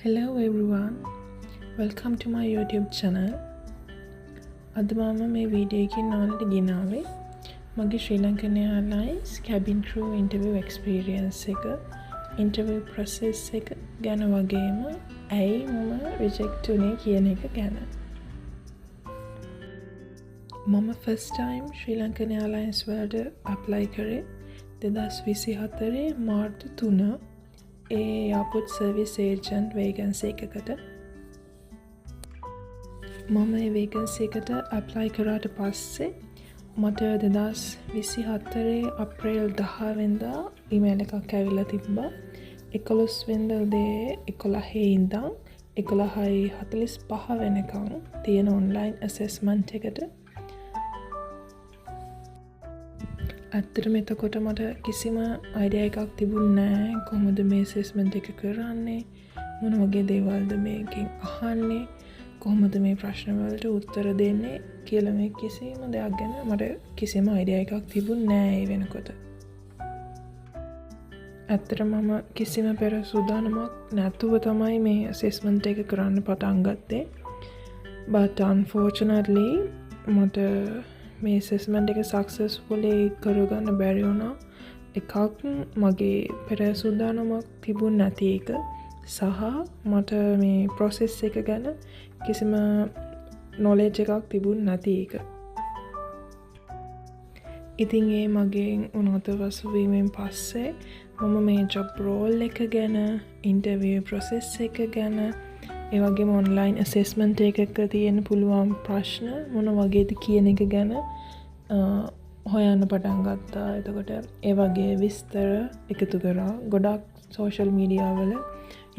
Hello everyone, welcome to my YouTube channel. අද මම මේ වීඩියෝ එකකින් ඔයාලට ගෙනාවේ මගේ Sri Lankan Airlines cabin crew interview experience එක, interview process එක ගැන වගේම ඇයි මම reject වුණේ කියන එක ගැන. මම first time Sri Lankan Airlines වලට apply කරේ 2024 මාර්තු 3 airport service agent vacancy එකකට. මම ඒ vacancy එකට apply කරාට පස්සේ මට 2024 අප්‍රේල් 10 වෙනිදා email එකක් ඇවිල්ලා තිබ්බා. 11 වෙනිදා උදේ 11 ඉඳන් 11:45 වෙනකන් තියෙන online assessment එකට. ඇත්තටම එතකොට මට කිසිම idea එකක් තිබුණේ නැහැ කොහොමද මේ assessment එක කරන්නේ, මොන වගේ දේවල්ද මේකෙන් අහන්නේ, කොහොමද මේ ප්‍රශ්න වලට උත්තර දෙන්නේ කියලා මේ කිසිම දෙයක් ගැන මට කිසිම idea එකක් තිබුණේ නැහැ ඒ වෙනකොට. ඇත්තටම මම කිසිම පෙර සූදානමක් නැතුව තමයි මේ assessment එක කරන්න පටන් ගත්තේ. But unfortunately මට මේ assessment එක successfully කරගන්න බැරි වුණා. එකක් මගේ පෙර සූදානමක් තිබුණ නැති එක සහ මට මේ process එක ගැන කිසිම knowledge එකක් තිබුණ නැති එක. ඉතින් ඒ මගෙන් උනත පසුවීමෙන් පස්සේ මම මේ job role එක ගැන, interview process එක ගැන, ඒ වගේම online assessment එකක තියෙන පුළුවන් ප්‍රශ්න මොන වගේද කියන එක ගැන හොයන්න පටන් ගත්තා. එතකොට ඒ වගේ විස්තර එකතු කරා. ගොඩක් social media වල,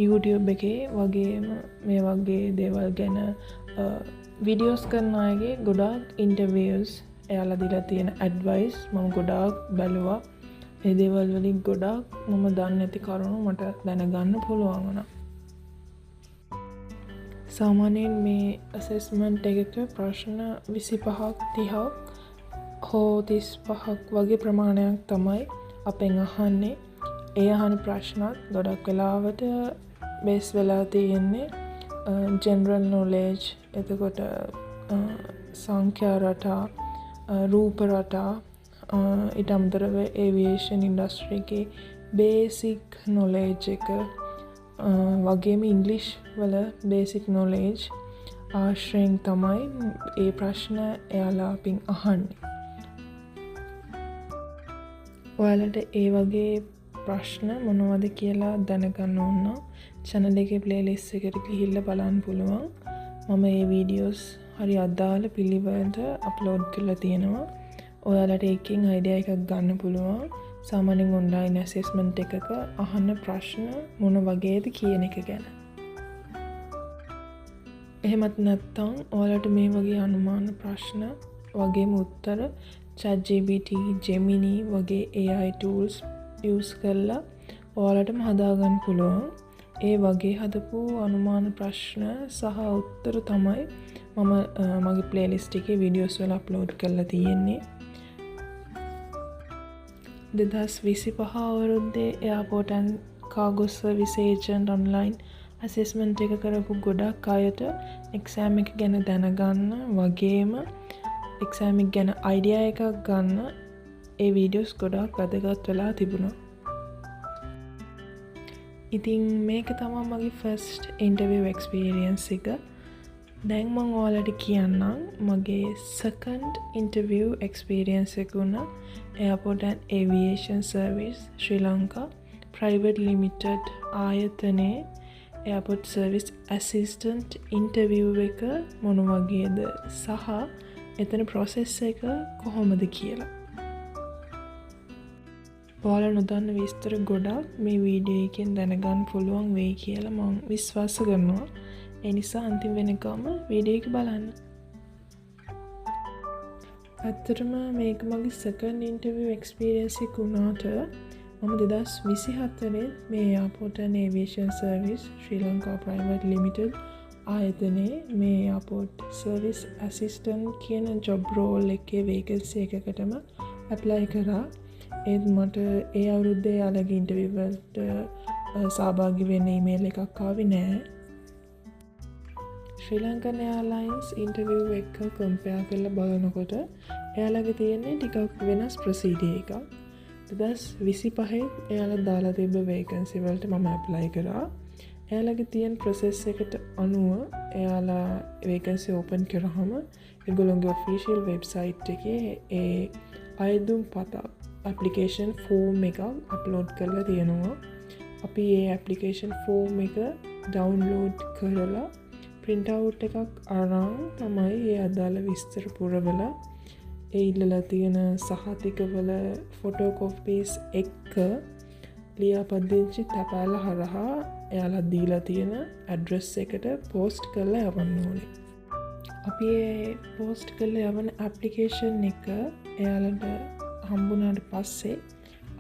YouTube එකේ වගේම මේ වගේ දේවල් ගැන videos කරන අයගේ ගොඩක් interviews එයාලා දීලා තියෙන advice මම ගොඩාක් බැලුවා. ඒ දේවල් වලින් ගොඩක් මම දන්නේ නැති කරුණු මට දැනගන්න පුළුවන් වුණා. සාමාන්‍යයෙන් මේ assessment එකක ප්‍රශ්න 25ක් 30ක් හෝ 35ක් වගේ ප්‍රමාණයක් තමයි අපෙන් අහන්නේ. ඒ අහන ප්‍රශ්නත් ගොඩක් වෙලාවට බේස් වෙලා තියෙන්නේ general knowledge, එතකොට සංඛ්‍යා රටා, රූප රටා, ඊට අමතරව aviation industry එකේ basic knowledge එක වගේම English වල basic knowledge ආශ්‍රයෙන් තමයි ඒ ප්‍රශ්න එයාලා අපින් අහන්නේ. ඔයාලට ඒ වගේ ප්‍රශ්න මොනවද කියලා දැනගන්න ඕන නම් channel එකේ playlist එකට ගිහිල්ලා බලන්න පුළුවන්. මම මේ videos හරි අදාළ පිළිවෙලට upload කරලා තියෙනවා. ඔයාලට එකකින් idea එකක් ගන්න පුළුවන්. සාමාන්‍යයෙන් online assessment එකක අහන ප්‍රශ්න මොන වගේද කියන එක ගැන. එහෙමත් නැත්නම් ඔයාලට මේ වගේ අනුමාන ප්‍රශ්න වගේම උත්තර ChatGPT, Gemini වගේ AI tools use කරලා ඔයාලටම හදාගන්න පුළුවන්. ඒ වගේ හදපු අනුමාන ප්‍රශ්න සහ උත්තර තමයි මම මගේ playlist එකේ videos වල upload කරලා තියෙන්නේ. 2025 අවුරුද්දේ airport and cargo service agent online assessment එක කරපු ගොඩක් අයට exam එක ගැන දැනගන්න වගේම exam එක ගැන idea එකක් ගන්න ඒ videos ගොඩක් වැදගත් වෙලා තිබුණා. ඉතින් මේක තමයි මගේ first interview experience එක. දැන් මම ඔයාලට කියන්නම් මගේ second interview experience එක උනා airport and aviation service Sri Lanka private limited ආයතනයේ airport service assistant interview එක මොන වගේද සහ එතන process එක කොහොමද කියලා. ඔයාලා නොදන්න විස්තර ගොඩක් මේ වීඩියෝ එකෙන් දැනගන්න පුළුවන් වෙයි කියලා මම විශ්වාස කරනවා. ඒ නිසා අන්තිම වෙනකම් වීඩියෝ එක බලන්න. ඇත්තටම මේක මගේ second interview experience එක වුණාට මම 2024 මේ airport and aviation service Sri Lanka private limited ආයතනයේ මේ airport service assistant කියන job role එකේ vacancy එකකටම apply කරා. ඒත් මට ඒ අවුරුද්දේ යාළගේ interview වලට සහභාගී වෙන්න ඊමේල් එකක් ආවේ නැහැ. ශ්‍රී ලංකන් එයාර්ලයින්ස් ඉන්ටර්විව් එක කම්පෙයාර් කරලා බලනකොට එයාලගේ තියෙන්නේ ටිකක් වෙනස් ප්‍රොසීඩියර් එකක්. 2025 එයාලා දාලා තිබ්බ වේකන්සි වලට මම ඇප්ලයි කරා. එයාලගේ තියෙන ප්‍රොසෙස් එකට අනුව එයාලා වේකන්සි ඕපන් කරාම ඒගොල්ලෝගේ ඔෆිෂියල් වෙබ්සයිට් එකේ ඒ අයදුම් පතක් ඇප්ලිකේෂන් ෆෝම් එකක් අප්ලෝඩ් කරලා තියෙනවා. අපි ඒ ඇප්ලිකේෂන් ෆෝම් එක ඩවුන්ලෝඩ් කරලා print out එකක් අරන් තමයි ඒ අදාළ විස්තර පුරවලා ඒ ඉල්ලලා තියෙන සහතිකවල ෆොටෝකොපීස් එක්ක ලියාපදිංචි තපාලා හරහා එයාලා දීලා තියෙන ඇඩ්‍රස් එකට පෝස්ට් කරලා යවන්න ඕනේ. අපි ඒ පෝස්ට් කරලා යවන ඇප්ලිකේෂන් එක එයාලට හම්බුනාට පස්සේ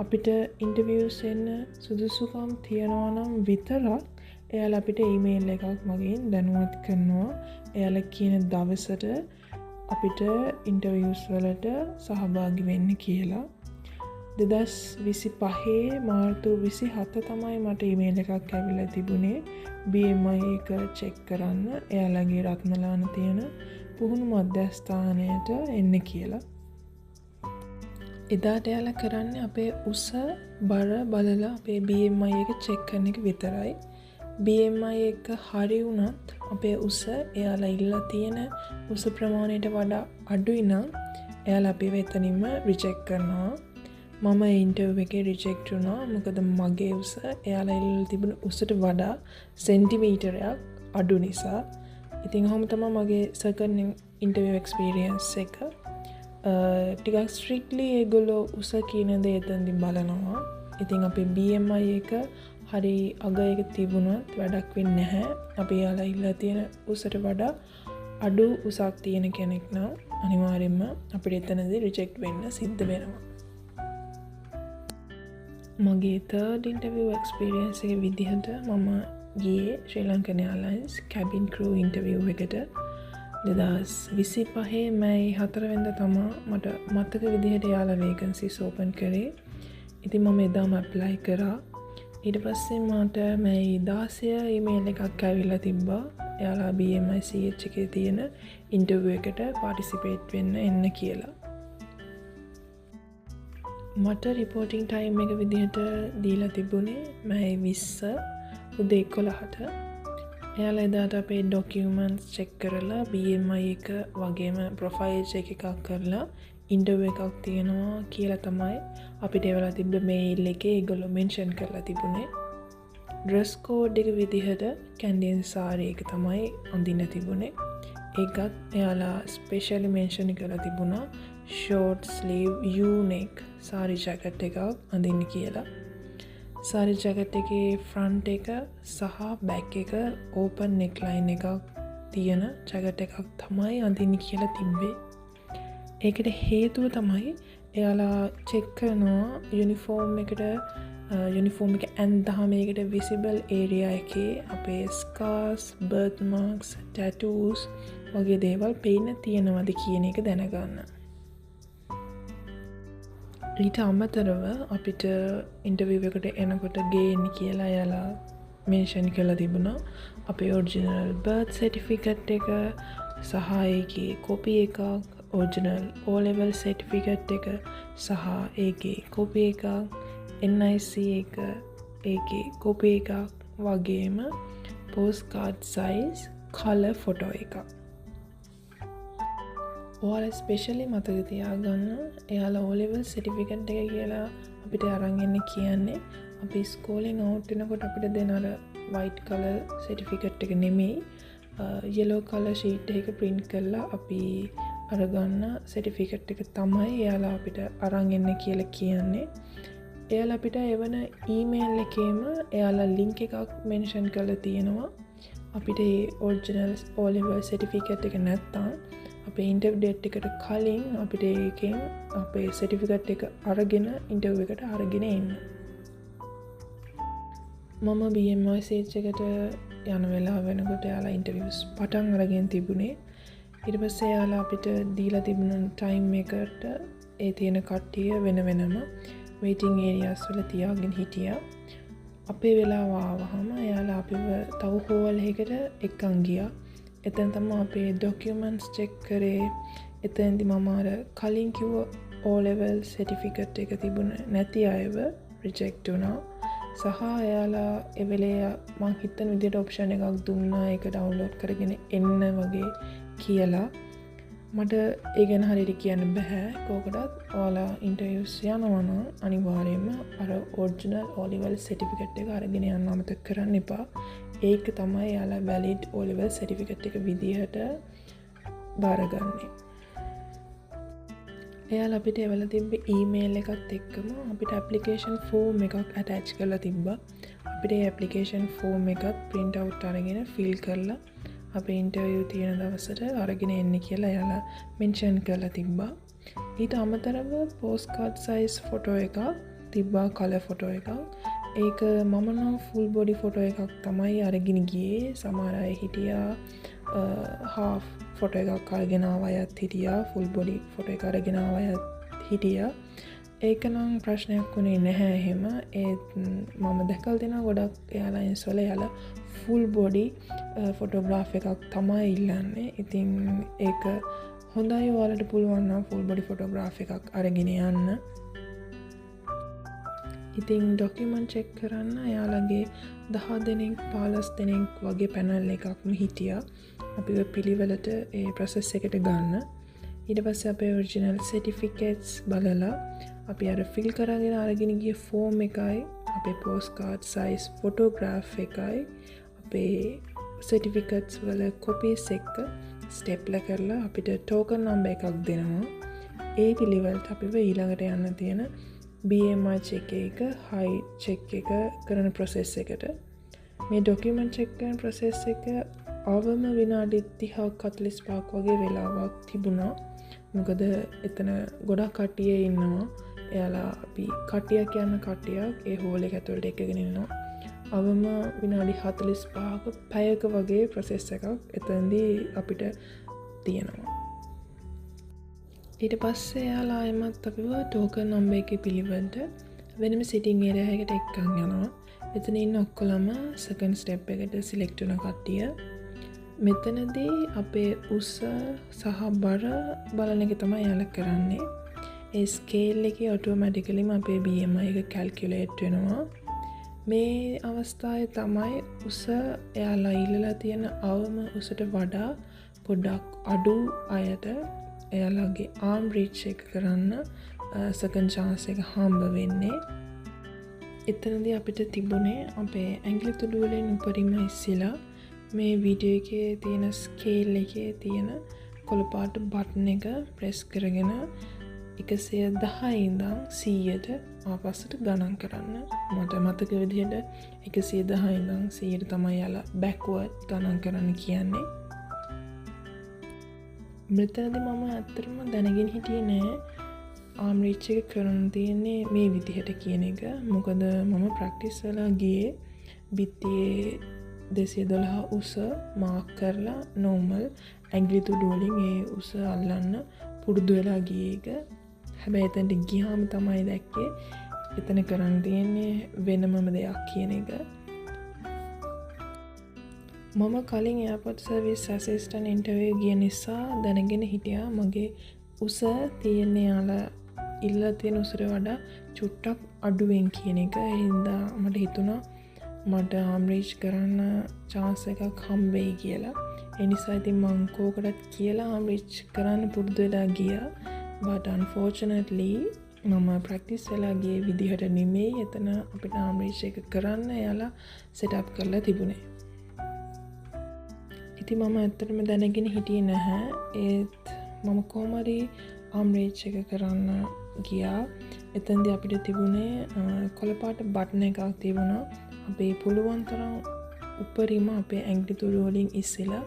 අපිට ඉන්ටර්වියුස් එන්න සුදුසුකම් තියනවා නම් විතරක් එයාලා අපිට ඊමේල් එකක් මගින් දැනුවත් කරනවා. එයාලා කියන දවසට අපිට ඉන්ටර්වියුස් වලට සහභාගී වෙන්න කියලා. 2025 මාර්තු 27 තමයි මට ඊමේල් එකක් ඇවිල්ලා තිබුණේ BMI එක චෙක් කරන්න එයාලගේ රත්නලාන තියෙන පුහුණු මධ්‍යස්ථානයට එන්න කියලා. එදාට එයාලා කරන්නේ අපේ උස බර බලලා අපේ BMI එක චෙක් කරන එක විතරයි. BMI එක හරි වුණත් අපේ උස එයාලා ඉල්ලලා තියෙන උස ප්‍රමාණයට වඩා අඩුයි නම් එයාලා අපිව එතනින්ම රිජෙක්ට් කරනවා. මම ඉන්ටර්වයුව එකේ රිජෙක්ට් වුණා. මොකද මගේ උස එයාලා ඉල්ලලා තිබුණ උසට වඩා සෙන්ටිමීටරයක් අඩු නිසා. ඉතින් ඔහොම තමයි මගේ සෙකන්ඩ් ඉන්ටර්වියු එක්ස්පීරියන්ස් එක. ටිකක් ස්ට්‍රික්ට්ලි ඒගොල්ලෝ උස කියන දේ එතනදී බලනවා. ඉතින් අපේ BMI එක හරි අග එක තිබුණත් වැඩක් වෙන්නේ නැහැ. අපි යාලා ඉල්ලලා තියෙන උසට වඩා අඩු උසක් තියෙන කෙනෙක් නම් අනිවාර්යයෙන්ම අපිට එතනදී රිජෙක්ට් වෙන්න සිද්ධ වෙනවා. මගේ third interview experience එක විදිහට මම ගියේ Sri Lankan airlines cabin crew interview එකට 2025 මැයි 4 වෙනිදා තමයි මට මතක විදිහට යාලා vacancies open කරේ. ඉතින් මම එදාම apply කරා. ඊට පස්සේ මට මැයි 16 ඊමේල් එකක් ඇවිල්ලා තිබ්බා. එයාලා BMI CH එකේ තියෙන ඉන්ටර්විව් එකට පාටිසිපේට් වෙන්න එන්න කියලා. මට රිපෝටිං ටයිම් එක විදිහට දීලා තිබුණේ මැයි 20 උදේ 11ට. එයාලා එදාට අපේ ඩොකියුමන්ට්ස් චෙක් කරලා BMI එක වගේම ප්‍රොෆයිල් චෙක් එකක් කරලා ඉන්ටර්විව් එකක් තියෙනවා කියලා තමයි අපිට එවලා තිබ්බ මේල් එකේ ඒගොල්ලෝ මෙන්ෂන් කරලා තිබුණේ. ඩ්‍රෙස් කෝඩ් එක විදිහට කැන්ඩියන් සාරි එක තමයි අඳින්න තිබුණේ. ඒකත් එයාලා ස්පෙෂලි මෙන්ෂන් කරලා තිබුණා ෂෝට් ස්ලීව් U-neck සාරි ජැකට් එකක් අඳින්න කියලා. සාරි ජැකට් එකේ ෆ්‍රන්ට් එක සහ බැක් එක ඕපන් නෙක්ලයින් එකක් තියෙන ජැකට් එකක් තමයි අඳින්න කියලා තිබ්බේ. ඒකට හේතුව තමයි එයාලා චෙක් කරනවා යුනිෆෝම් එක ඇන්දහම ඒකට විසිබල් ඒරියා එකේ අපේ ස්කාර්ස්, බර්ත් මාර්ක්ස්, ටැටූස් වගේ දේවල් පේන්න තියෙනවද කියන එක දැනගන්න. ඊට අමතරව අපිට ඉන්ටර්විව් එකට එනකොට ගේන්න කියලා එයාලා මෙන්ෂන් කරලා තිබුණා අපේ ඔරිජිනල් බර්ත් සර්ටිෆිකට් එක සහ ඒකේ කොපි එකක්, ඔරිජිනල් O-level සර්ටිෆිකට් එක සහ ඒකේ කොපි එකක්, NIC එක ඒකේ කොපි එකක් වගේම post card size colour photo එකක්. ඔයාලා ස්පෙෂලි මතක තියාගන්න එයාලා O-level සර්ටිෆිකට් එක කියලා අපිට අරන් එන්න කියන්නේ අපි ඉස්කෝලෙන් අවුට් වෙනකොට අපිට දෙන අර වයිට් කලර් සර්ටිෆිකට් එක නෙමෙයි yellow කලර් ෂීට් එකක print කරලා අපි අරගන්න සර්ටිෆිකට් එක තමයි එයාලා අපිට අරන් එන්න කියලා කියන්නේ. එයාලා අපිට එවන ඊමේල් එකේම එයාලා ලින්ක් එකක් මෙන්ෂන් කරලා තියෙනවා. අපිට ඒ ඔරිජිනල් O-level සර්ටිෆිකට් එක නැත්තම් අපේ ඉන්ටර්විව් ඩේට් එකට කලින් අපිට ඒකෙන් අපේ සර්ටිෆිකට් එක අරගෙන ඉන්ටර්විව් එකට අරගෙන එන්න. මම BMI CH එකට යන වෙලාව වෙනකොට එයාලා ඉන්ටර්විව්ස් පටන් අරගෙන තිබුණේ. ඊට පස්සේ එයාලා අපිට දීලා තිබුණ ටයිම් එකට ඒ තියෙන කට්ටිය වෙන වෙනම වේටිං ඒරියාස් වල තියාගෙන හිටියා. අපේ වෙලාව ආවහම එයාලා අපිව තව හෝල් එකකට එක්කන් ගියා. එතන තමයි අපේ ඩොකියුමන්ට්ස් චෙක් කරේ. එතනදි මම අර කලින් කිව්ව O level certificate එක තිබුණ නැති අයව රිජෙක්ට් වුණා. සහ එයාලා ඒ වෙලේ මං හිතන විදිහට ඔප්ෂන් එකක් දුන්නා ඒක ඩවුන්ලෝඩ් කරගෙන එන්න වගේ කියලා. මට ඒ ගැන හරියට කියන්න බෑ. කොහොකටත් ඔයාලා ඉන්ටර්විව්ස් යනවා නම් අනිවාර්යයෙන්ම අර ඔරිජිනල් O level certificate එක අරගෙන යන්න අමතක කරන්න එපා. ඒක තමයි එයාලා valid O level certificate එක විදිහට බාරගන්නේ. එයාලා අපිට එවලා තිබ්බ ඊමේල් එකත් එක්කම අපිට ඇප්ලිකේෂන් ෆෝම් එකක් ඇටච් කරලා තිබ්බා. අපිට ඒ ඇප්ලිකේෂන් ෆෝම් එකත් print out අරගෙන ෆිල් කරලා අපේ ඉන්ටර්විව් තියෙන දවසට අරගෙන එන්න කියලා එයාලා මෙන්ෂන් කරලා තිබ්බා. ඊට අමතරව පෝස්ට් කාඩ් සයිස් ෆොටෝ එකක් තිබ්බා, කලර් ෆොටෝ එකක්. ඒක මම නම් ෆුල් බොඩි ෆොටෝ එකක් තමයි අරගෙන ගියේ. සමහර අය හිටියා half ෆොටෝ එකක් අරගෙන ආව අයත් හිටියා, ෆුල් බොඩි ෆොටෝ එක අරගෙන ආව අයත් හිටියා. ඒක නම් ප්‍රශ්නයක් වුණේ නැහැ එහෙම. ඒත් මම දැකලා දෙනවා ගොඩක් එයාලයින්ස් වල එයාලා ෆුල් බොඩි ෆොටෝග්‍රාෆ් එකක් තමයි ඉල්ලන්නේ. ඉතින් ඒක හොඳයි, ඔයාලට පුළුවන් නම් ෆුල් බොඩි ෆොටෝග්‍රාෆ් එකක් අරගෙන යන්න. ඉතින් ඩොකියුමන්ට් චෙක් කරන්න එයාලගේ 10 දෙනෙක් 15 දෙනෙක් වගේ පැනල් එකක්ම හිටියා අපිව පිළිවෙලට ඒ ප්‍රොසෙස් එකට ගන්න. ඊට පස්සේ අපේ ඔරිජිනල් සර්ටිෆිකේට්ස් බලලා අපි අර ෆිල් කරගෙන අරගෙන ගිය ෆෝම් එකයි අපේ පෝස්ට් කාඩ් සයිස් ෆොටෝග්‍රාෆ් එකයි අපේ සර්ටිෆිකේට්ස් වල කොපීස් එක ස්ටේප්ලර් කරලා අපිට ටෝකන් නම්බර් එකක් දෙනවා. ඒ පිළිවෙලට අපිව ඊළඟට යන්න තියෙන BMI check එක, height check එක කරන process එකට. මේ document check කරන process එක අවම විනාඩි 30ක් 45ක් වගේ වෙලාවක් තිබුණා. මොකද එතන ගොඩක් කට්ටිය ඉන්නවා. එයාලා අපි කට්ටියක් යන කට්ටියක් ඒ හෝල් එක ඇතුළට එකගෙන ඉන්නවා. අවම විනාඩි 45ක පැයක වගේ process එකක් එතනදී අපිට තියෙනවා. ඊට පස්සේ එයාලා එමත් අපිව ටෝකන් නම්බර් එකේ පිළිවෙලට වෙනම සිටින් ඒරියා එකකට එක්කන් යනවා. එතන ඉන්න ඔක්කොලම සෙකන්ඩ් ස්ටෙප් එකට සිලෙක්ට් වෙන කට්ටිය. මෙතනදී අපේ උස සහ බර බලන එක තමයි එයාලා කරන්නේ. ඒ ස්කේල් එකේ ඔටෝමැටිකලිම අපේ BMI එක කැල්කියුලේට් වෙනවා. මේ අවස්ථාවේ තමයි උස එයාලා ඉල්ලලා තියෙන අවම උසට වඩා පොඩ්ඩක් අඩු අයට එයාලගේ ආම් රීච් එක කරන්න සෙකන්ඩ් chance එක හම්බ වෙන්නේ. එතනදී අපිට තිබුණේ අපේ ඇඟිලි තුඩු වලින් උඩරිම ඉස්සෙලා මේ වීඩියෝ එකේ තියෙන ස්කේල් එකේ තියෙන කොළ පාට බටන් එක ප්‍රෙස් කරගෙන 110 ඉඳන් 100ට ආපස්සට ගණන් කරන්න. මට මතක විදිහට 110 ඉඳන් 100ට තමයි යාලා බෑක්වර්ඩ් ගණන් කරන්න කියන්නේ. මෙතනදී මම ඇත්තටම දැනගෙන හිටියේ නෑ ආම් රීච් එක කරන්න තියෙන්නේ මේ විදිහට කියන එක. මොකද මම ප්‍රැක්ටිස් වෙලා ගියේ බිත්තියේ 212 උස මාක් කරලා නෝමල් ඇඟිලි තුඩු වලින් ඒ උස අල්ලන්න පුරුදු වෙලා ගියේ එක. හැබැයි එතනට ගියාම තමයි දැක්කේ එතන කරන්න තියෙන්නේ වෙනමම දෙයක් කියන එක. මම කලින් එයාපෝට් සර්විස් ඇසිස්ටන්ට් ඉන්ටර්විව් ගිය නිසා දැනගෙන හිටියා මගේ උස තියෙන්නේ යාලා ඉල්ලලා තියෙන උසට වඩා චුට්ටක් අඩුවෙන් කියන එක. ඒ හින්දා මට හිතුණා මට ආම් රීච් කරන්න chance එකක් හම්බෙයි කියලා. ඒ නිසා ඉතින් මං කෝකටත් කියලා ආම් රීච් කරන්න පුරුදු වෙලා ගියා. but unfortunately මම ප්‍රැක්ටිස් වෙලා ගියේ විදිහට නෙමෙයි. එතන අපිට ආම් රීච් එක කරන්න එයාලා set up කරලා තිබුණේ. ඉතින් මම ඇත්තටම දැනගෙන හිටියේ නැහැ. ඒත් මම කොහොම හරි ආම් රීච් එක කරන්න ගියා. එතෙන්දී අපිට තිබුණේ කොළ පාට බටන් එකක් තිබුණා. අපි පුළුවන් තරම් උඩරිම අපේ ඇඟිලි තුඩු වලින් ඉස්සෙලා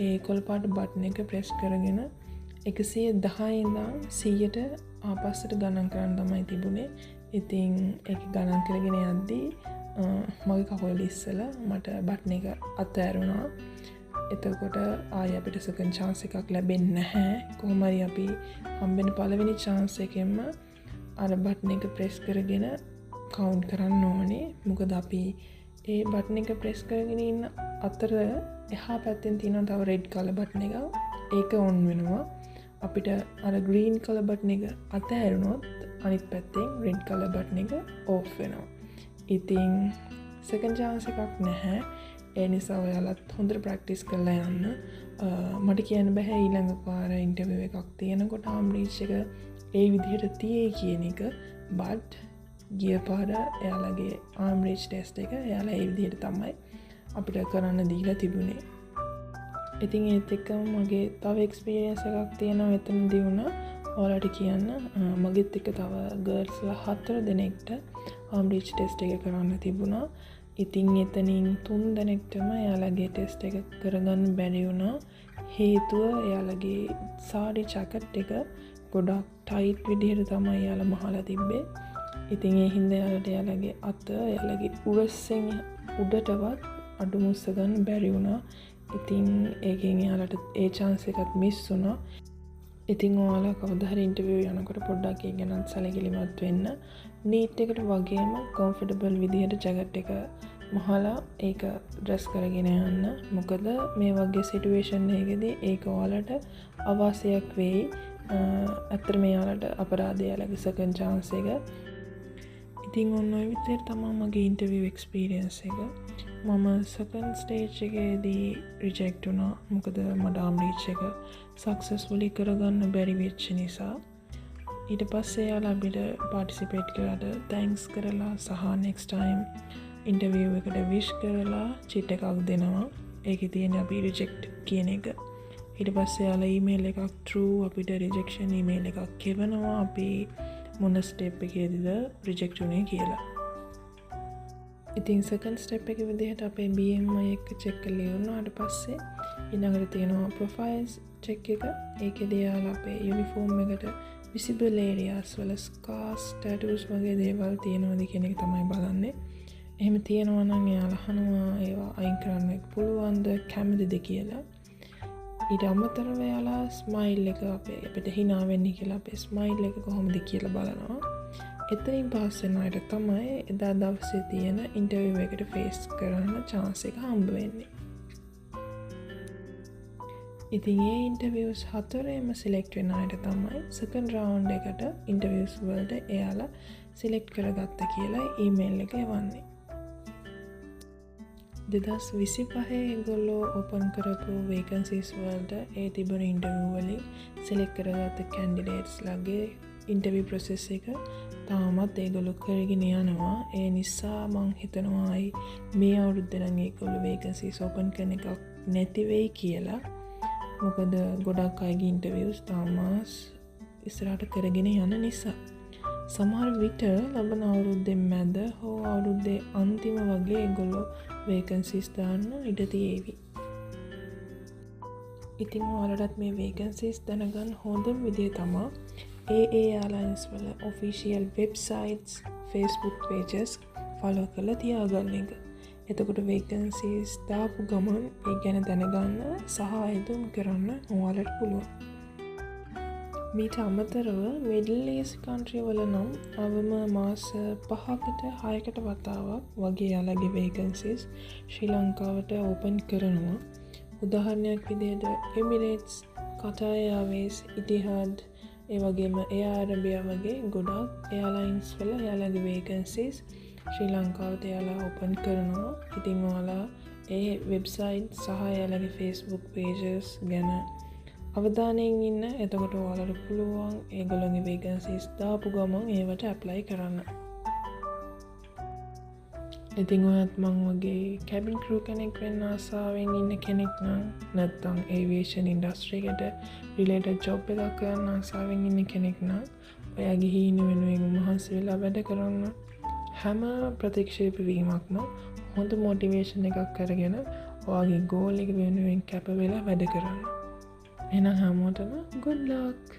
ඒ කොළ පාට බටන් එක ප්‍රෙස් කරගෙන 110 ඉඳන් 100ට ආපස්සට ගණන් කරන්න තමයි තිබුණේ. ඉතින් ඒක ගණන් කරගෙන යද්දී මගේ කකුල ඉස්සලා මට බටන් එක අතෑරුණා. එතකොට ආය අපිට සෙකන්ඩ් chance එකක් ලැබෙන්නේ නැහැ. කොහොම හරි අපි හම්බෙන පළවෙනි chance එකෙන්ම අර බටන් එක ප්‍රෙස් කරගෙන කවුන්ට් කරන්න ඕනේ. මොකද අපි ඒ බටන් එක ප්‍රෙස් කරගෙන ඉන්න අතර එහා පැත්තෙන් තියෙනවා තව රෙඩ් කලර් බටන් එක. ඒක ඔන් වෙනවා. අපිට අර ග්‍රීන් කලර් බටන් එක අතහැරුණොත් අනිත් පැත්තෙන් රෙඩ් කලර් බටන් එක ඕෆ් වෙනවා. ඉතින් සෙකන්ඩ් chance එකක් නැහැ. ඒ නිසා ඔයාලත් හොඳට ප්‍රැක්ටිස් කරලා යන්න. මට කියන්න බෑ ඊළඟ පාර ඉන්ටර්විව් එකක් තියෙනකොට ආම්රීච් එක ඒ විදිහට තියෙයි කියන එක. බට් ගිය පාර එයාලගේ ආම්රීච් ටෙස්ට් එක එයාලා ඒ විදිහට තමයි අපිට කරන්න දීලා තිබුණේ. ඉතින් ඒත් එක්කම මගේ තව එක්ස්පීරියන්ස් එකක් තියෙනවා එතනදී වුණා. ඔයාලට කියන්න මගෙත් එක්ක තව ගර්ල්ස්ලා 4 දෙනෙක්ට ආම්රීච් ටෙස්ට් එක කරන්න තිබුණා. ඉතින් එතනින් 3 දෙනෙක්ටම එයාලගේ ටෙස්ට් එක කරගන්න බැරි වුණා. හේතුව එයාලගේ සාඩි ජැකට් එක ගොඩක් ටයිට් විදිහට තමයි එයාලා මහලා තිබ්බේ. ඉතින් ඒ හින්දා එයාලට එයාලගේ අත එයාලගේ උරස්සෙන් උඩටවත් අඩු මුස්ස ගන්න බැරි වුණා. ඉතින් ඒකෙන් එයාලට ඒ chance එකත් මිස් වුණා. ඉතින් ඔයාලා කවදා හරි ඉන්ටර්විව් යනකොට පොඩ්ඩක් ඒ ගැනත් සැලකිලිමත් වෙන්න. නීට් එකට වගේම කම්ෆර්ටබල් විදිහට ජැකට් එක මහලා ඒක ඩ්‍රෙස් කරගෙන යන්න. මොකද මේ වගේ සිටුේෂන් එකකදී ඒක ඔයාලට අවාසියක් වෙයි. ඇත්තට මෙයාලට අපරාධය යාලගේ සෙකන්ඩ් chance එක. ඉතින් ඔන්න ඔය විදිහට තමයි මගේ ඉන්ටර්විව් එක්ස්පීරියන්ස් එක. මම සෙකන්ඩ් ස්ටේජ් එකේදී රිජෙක්ට් වුණා. මොකද මට ආම්රීච් එක සක්සස්ෆුලි කරගන්න බැරි වෙච්ච නිසා. ඊට පස්සේ යාලා අපිට පාටිසිපේට් කරාට තැන්ක්ස් කරලා සහ නෙක්ස්ට් ටයිම් ඉන්ටර්විව් එකට විශ් කරලා චිට් එකක් දෙනවා. ඒකේ තියෙන අපි රිජෙක්ට් කියන එක. ඊට පස්සේ යාලා ඊමේල් එකක් through අපිට රිජෙක්ෂන් ඊමේල් එකක් කෙවනවා අපි මොන ස්ටෙප් එකේදීද රිජෙක්ට් වුනේ කියලා. ඉතින් සෙකන්ඩ් ස්ටෙප් එක විදිහට අපේ BMI එක චෙක් කරලා ඉවරනාට පස්සේ ඊළඟට තියෙනවා ප්‍රොෆයිල්ස් චෙක් එක. ඒකේදී යාලා අපේ යුනිෆෝම් එකට විසිබල් ඒරියාස් වල ස්කාර්ස් ටැටූස් වගේ දේවල් තියෙනවද කියන එක තමයි බලන්නේ. එහෙම තියෙනවා නම් එයාලා අහනවා ඒවා අයින් කරන්න පුළුවන්ද කැමතිද කියලා. ඊට අමතරව එයාලා ස්මයිල් එක අපිට hina වෙන්නේ කියලා අපේ ස්මයිල් එක කොහොමද කියලා බලනවා. එතනින් පාස් වෙන අයට තමයි එදා දවසේ තියෙන ඉන්ටර්විව් එකට ෆේස් කරන්න chance එක හම්බ වෙන්නේ. ඉතින් මේ ඉන්ටර්විව්ස් 4ෙම සිලෙක්ට් වෙන අයට තමයි සෙකන්ඩ් රවුන්ඩ් එකට ඉන්ටර්විව්ස් වලට එයාලා සිලෙක්ට් කරගත්ත කියලා ඊමේල් එක එවන්නේ. 2025 ඒගොල්ලෝ ඕපන් කරපු වේකන්සිස් වලට ඒ තිබුණ ඉන්ටර්විව් වලින් සිලෙක්ට් කරගත්ත කැන්ඩිඩේට්ස් ලගේ ඉන්ටර්විව් ප්‍රොසෙස් එක තාමත් ඒගොල්ලෝ කරගෙන යනවා. ඒ නිසා මං හිතනවා මේ අවුරුද්දේ නම් ඒගොල්ලෝ වේකන්සිස් ඕපන් කරන එකක් නැති වෙයි කියලා. මොකද ගොඩක් අයගේ ඉන්ටර්විව්ස් තාමත් ඉස්සරහට කරගෙන යන නිසා. සමහර විට ලබන අවුරුද්දේ මැද හෝ අවුරුද්දේ අන්තිම වගේ ඒගොල්ලෝ වේකන්සිස් දාන්න ඉඩ තියෙවි. ඉතින් ඔයාලටත් මේ වේකන්සිස් දැනගන්න හොඳම විදිය තමයි AA Airlines වල official websites, Facebook pages follow කරලා තියාගන්න එක. එතකොට වේකන්සිස් දාපු ගමන් ඒ ගැන දැනගන්න සහ අයදුම් කරන්න ඔයාලට පුළුවන්. මීට අමතරව මිඩල් ඊස්ට් කන්ට්‍රි වල නම් අවම මාස 5කට 6කට වතාවක් වගේ යාලගේ වේකන්සිස් ශ්‍රී ලංකාවට ඕපන් කරනවා. උදාහරණයක් විදිහට එමිරේට්ස්, කටාර් එයාර්වේස්, ඉටිහාඩ්, ඒ වගේම එයාර් අරබියා වගේ ගොඩක් එයාර්ලයින්ස් වල යාලගේ වේකන්සිස් ශ්‍රී ලංකාවට යාලා ඕපන් කරනවා. ඉතින් ඔයාලා ඒ වෙබ්සයිට් සහ යාලගේ Facebook pages ගැන අවධානයෙන් ඉන්න. එතකොට ඔයාලට පුළුවන් ඒගොල්ලෝගේ වේකන්සිස් දාපු ගමන් ඒවට ඇප්ලයි කරන්න. ඉතින් ඔයත් මං වගේ කැබින් ක්‍රූ කෙනෙක් වෙන්න ආසාවෙන් ඉන්න කෙනෙක් නම් නැත්නම් ඒවියේෂන් ඉන්ඩස්ට්‍රි එකට රිලේටඩ් ජොබ් එකක් කරන්න ආසාවෙන් ඉන්න කෙනෙක් නම් ඔයා ගිහින් වෙනුවෙන් මහන්සි වෙලා වැඩ කරන්න. හැම ප්‍රතික්ෂේප වීමක්ම හොඳ මොටිවේෂන් එකක් කරගෙන ඔයාගේ ගෝල් එක වෙනුවෙන් කැප වෙලා වැඩ කරන්න. එහෙනම් හැමෝටම good luck.